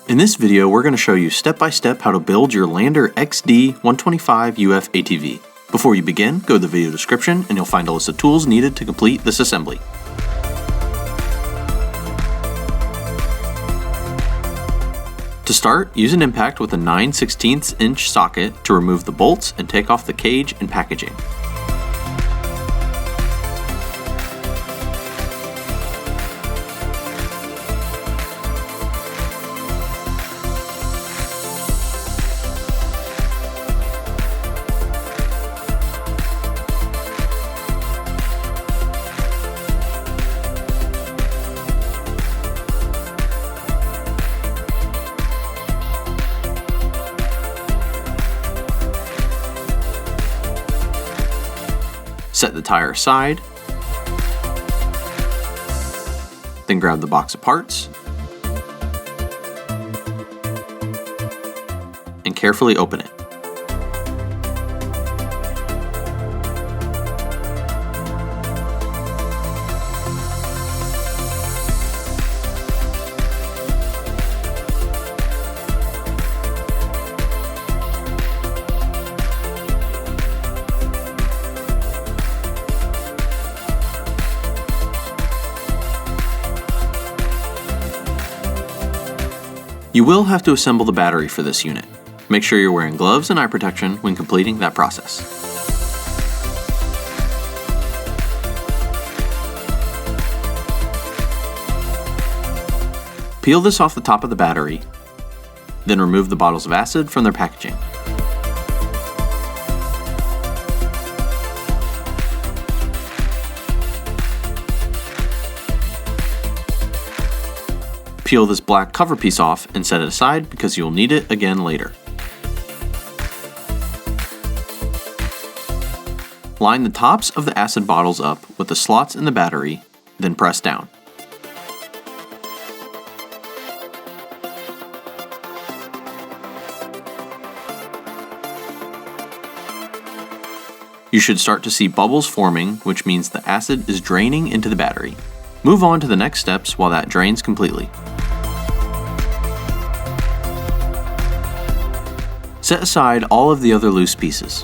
In this video, we're going to show you step-by-step how to build your Lander XD 125 UF ATV. Before you begin, go to the video description and you'll find a list of tools needed to complete this assembly. To start, use an impact with a 9/16 inch socket to remove the bolts and take off the cage and packaging. Set the tire aside, then grab the box of parts and carefully open it. You will have to assemble the battery for this unit. Make sure you're wearing gloves and eye protection when completing that process. Peel this off the top of the battery, then remove the bottles of acid from their packaging. Peel this black cover piece off and set it aside because you'll need it again later. Line the tops of the acid bottles up with the slots in the battery, then press down. You should start to see bubbles forming, which means the acid is draining into the battery. Move on to the next steps while that drains completely. Set aside all of the other loose pieces.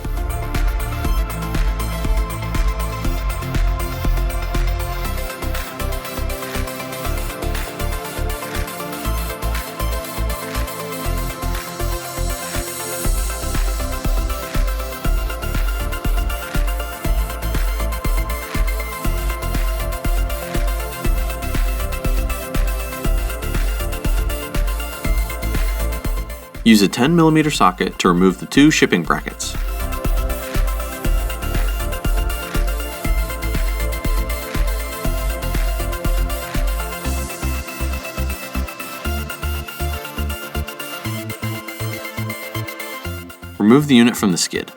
Use a 10mm socket to remove the two shipping brackets. Remove the unit from the skid.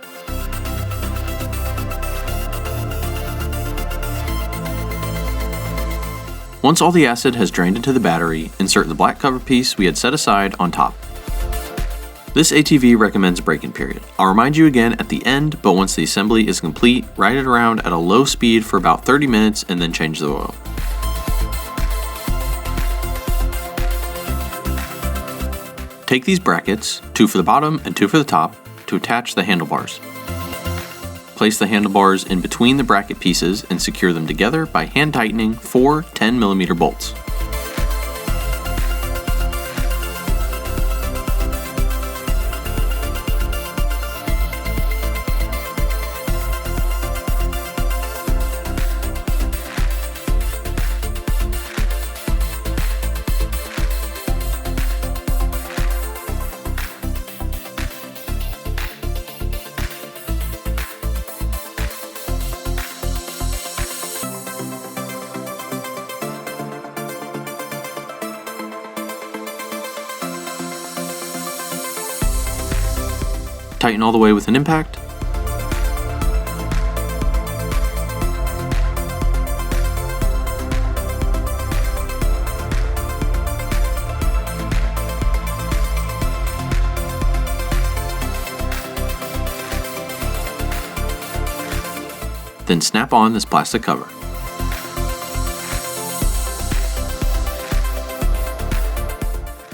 Once all the acid has drained into the battery, insert the black cover piece we had set aside on top. This ATV recommends a break-in period. I'll remind you again at the end, but once the assembly is complete, ride it around at a low speed for about 30 minutes and then change the oil. Take these brackets, 2 for the bottom and 2 for the top, to attach the handlebars. Place the handlebars in between the bracket pieces and secure them together by hand tightening 4 10mm bolts. Tighten all the way with an impact. Then snap on this plastic cover.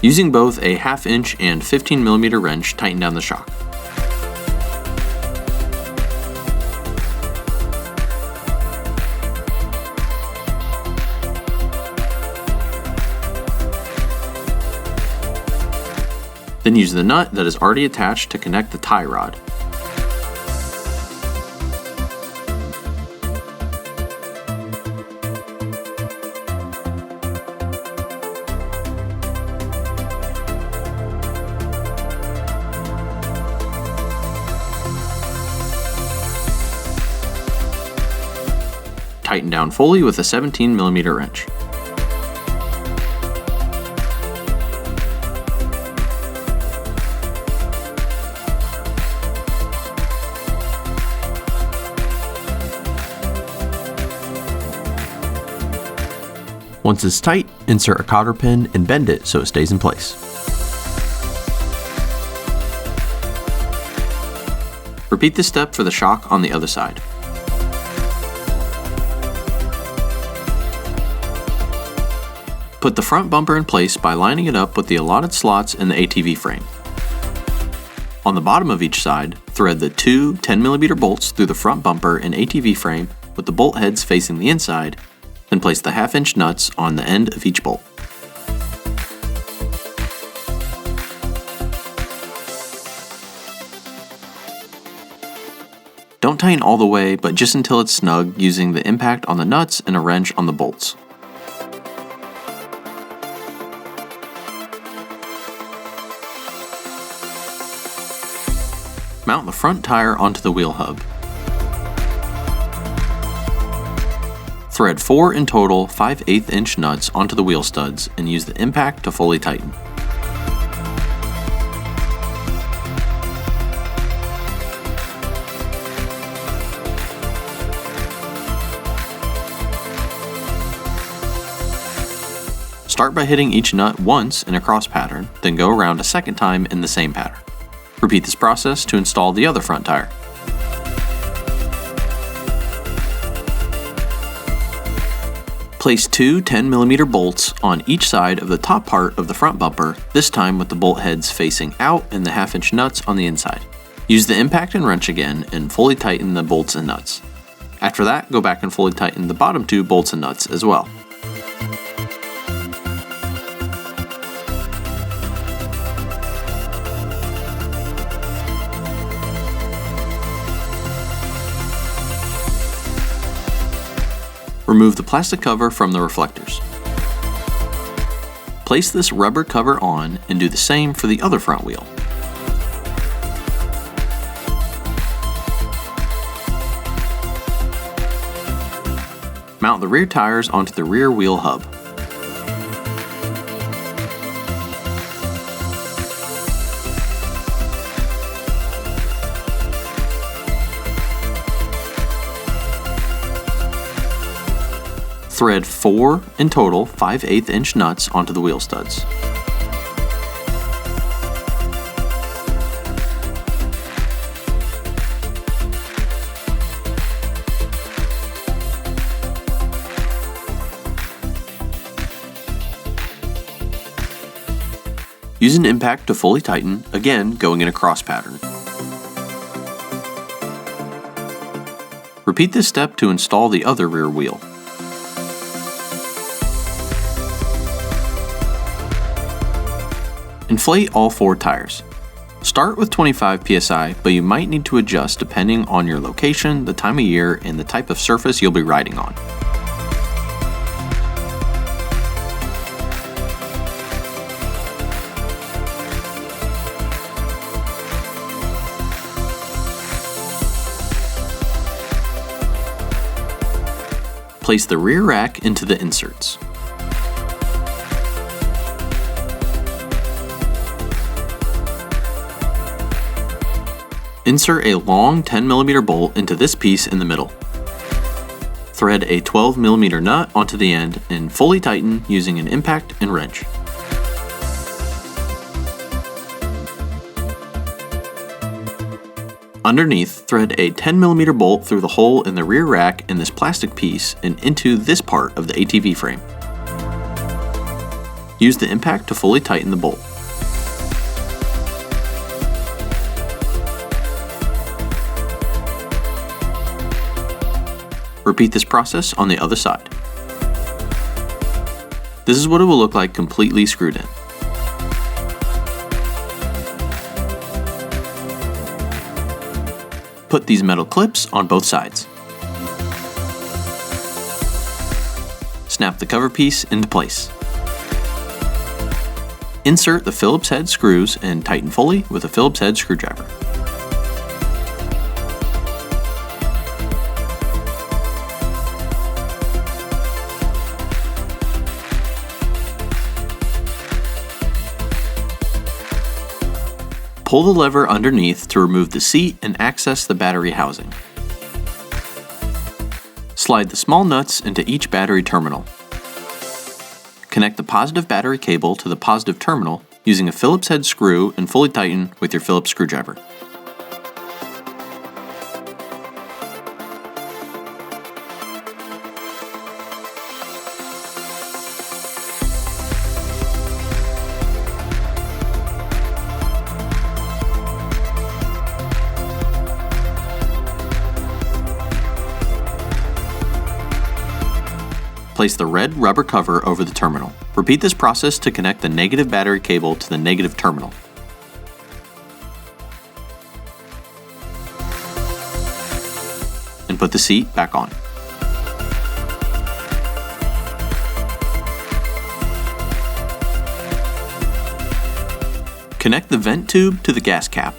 Using both a 1/2 inch and 15mm wrench, tighten down the shock. Then use the nut that is already attached to connect the tie rod. Tighten down fully with a 17mm wrench. Once it's tight, insert a cotter pin and bend it so it stays in place. Repeat this step for the shock on the other side. Put the front bumper in place by lining it up with the allotted slots in the ATV frame. On the bottom of each side, thread the two 10mm bolts through the front bumper and ATV frame with the bolt heads facing the inside, then place the 1/2 inch nuts on the end of each bolt. Don't tighten all the way, but just until it's snug, using the impact on the nuts and a wrench on the bolts. Mount the front tire onto the wheel hub. Thread 4 in total 5/8 inch nuts onto the wheel studs and use the impact to fully tighten. Start by hitting each nut once in a cross pattern, then go around a second time in the same pattern. Repeat this process to install the other front tire. Place two 10mm bolts on each side of the top part of the front bumper, this time with the bolt heads facing out and the 1/2 inch nuts on the inside. Use the impact and wrench again and fully tighten the bolts and nuts. After that, go back and fully tighten the bottom two bolts and nuts as well. Remove the plastic cover from the reflectors. Place this rubber cover on and do the same for the other front wheel. Mount the rear tires onto the rear wheel hub. Thread 4 in total 5/8 inch nuts onto the wheel studs. Use an impact to fully tighten, again going in a cross pattern. Repeat this step to install the other rear wheel. Inflate all 4 tires. Start with 25 psi, but you might need to adjust depending on your location, the time of year, and the type of surface you'll be riding on. Place the rear rack into the inserts. Insert a long 10mm bolt into this piece in the middle. Thread a 12mm nut onto the end and fully tighten using an impact and wrench. Underneath, thread a 10mm bolt through the hole in the rear rack in this plastic piece and into this part of the ATV frame. Use the impact to fully tighten the bolt. Repeat this process on the other side. This is what it will look like completely screwed in. Put these metal clips on both sides. Snap the cover piece into place. Insert the Phillips head screws and tighten fully with a Phillips head screwdriver. Pull the lever underneath to remove the seat and access the battery housing. Slide the small nuts into each battery terminal. Connect the positive battery cable to the positive terminal using a Phillips head screw and fully tighten with your Phillips screwdriver. Place the red rubber cover over the terminal. Repeat this process to connect the negative battery cable to the negative terminal. And put the seat back on. Connect the vent tube to the gas cap.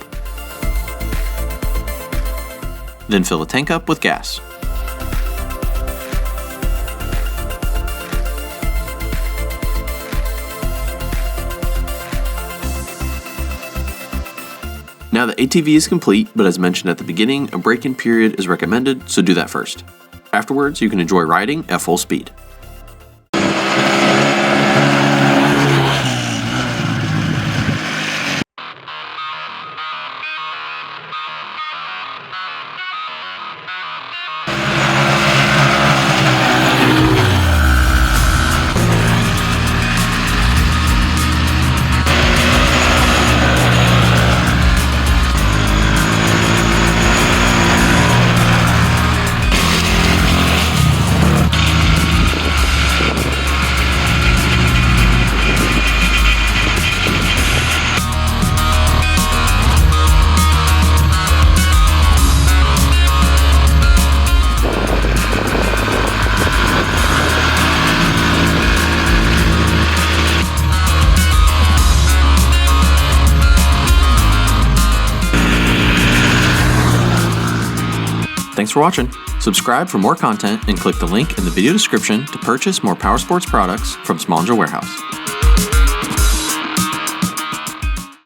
Then fill the tank up with gas. Now the ATV is complete, but as mentioned at the beginning, a break-in period is recommended, so do that first. Afterwards, you can enjoy riding at full speed. Thanks for watching. Subscribe for more content and click the link in the video description to purchase more Powersports products from Smallinger Warehouse.